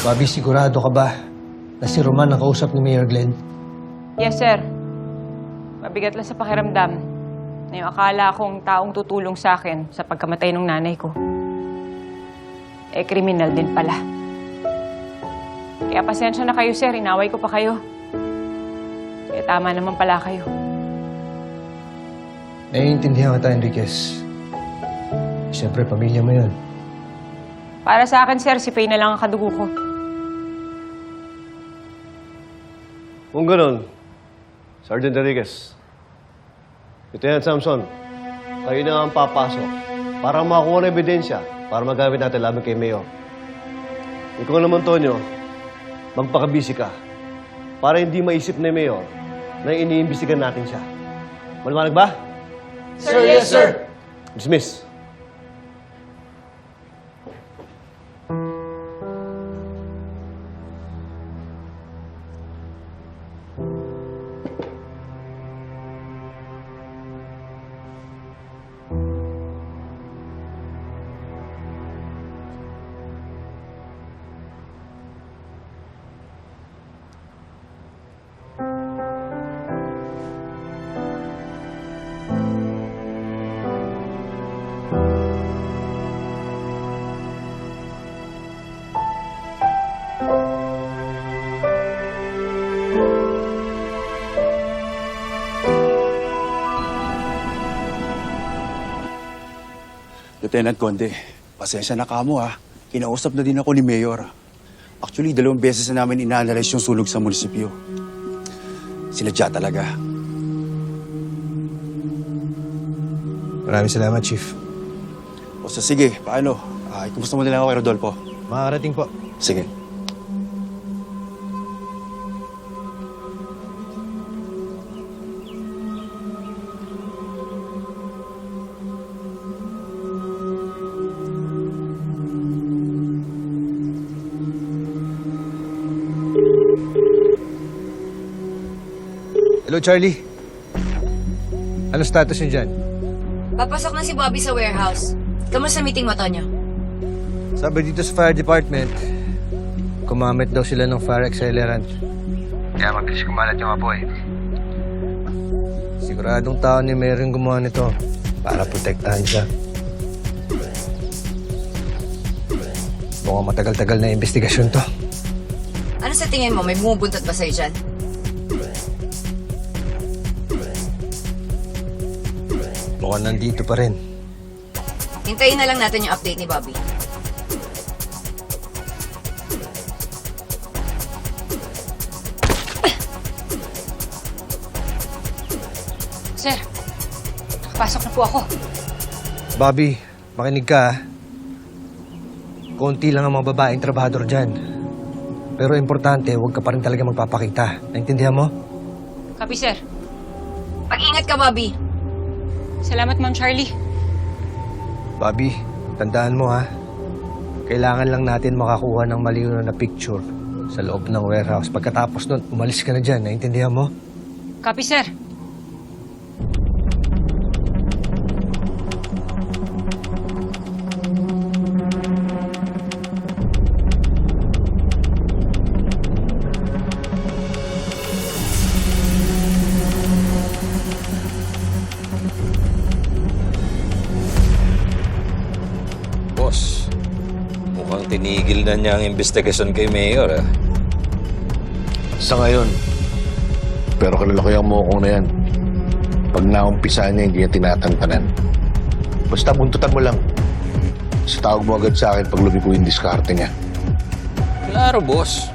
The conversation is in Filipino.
Bobby, sigurado ka ba na si Roman ang kausap ni Mayor Glenn? Yes, sir. Mabigat lang sa pakiramdam na yung akala kong taong tutulong sa akin sa pagkamatay ng nanay ko. Eh, kriminal din pala. Kaya pasensya na kayo, sir. Inaway ko pa kayo. Kaya tama naman pala kayo. Naiintindihan kita, Enriquez. Siyempre, pamilya mo yun. Para sa akin, sir, si Faye na lang ang kadugo ko. Kung ganun, Sergeant Enriquez, Lieutenant Samson, kayo na ang papasok para makakuha ng ebidensya para magamit natin laban kay Mayor. Ikaw naman, Tonyo, magpakabisi ka para hindi maisip ni Mayor na iniimbestigan natin siya. Maliwanag ba? Sir, yes, sir. Dismiss. Lieutenant Conde, pasensya na kamo ha. Kinausap na din ako ni Mayor. Actually, 2 beses na namin ina-analyze yung sunog sa munisipyo. Sinadya talaga. Maraming salamat, Chief. O sige, paano? Kumusta mo nila ako kay Rodolfo? Makakarating po. Sige. Hello, Charlie. Ano status niyo dyan? Papasok na si Bobby sa warehouse. Kamusta meeting mo, Tonyo? Sabi dito sa fire department, gumamit daw sila ng fire accelerant. Kaya mabilis kumalat yung apoy. Siguradong tao ni Mayor yung gumawa nito para protektahan siya. Mukhang matagal-tagal na investigasyon to. Ano sa tingin mo? May bumubuntot ba sa'yo dyan? Mukhang nandito pa rin. Hintayin na lang natin yung update ni Bobby. Sir, nakapasok na po ako. Bobby, makinig ka. Konti lang ang mga babaeng trabahador dyan. Pero importante, huwag ka pa rin talaga magpapakita. Naintindihan mo? Copy, sir. Mag-ingat ka, Bobby. Salamat, Ma'am Charlie. Bobby, tandaan mo ha. Kailangan lang natin makakuha ng malinaw na picture sa loob ng warehouse. Pagkatapos nun, umalis ka na dyan. Naintindihan mo? Copy, sir. Boss, mukhang tinigil na niya ang investigasyon kay Mayor, ah. Sa ngayon. Pero kalalakihan mo kung na yan. Pag naumpisan niya, hindi niya tinatantanan. Basta buntutan mo lang. Sa tawag mo agad sa akin pag lumiko yung diskarte niya. Klaro, boss.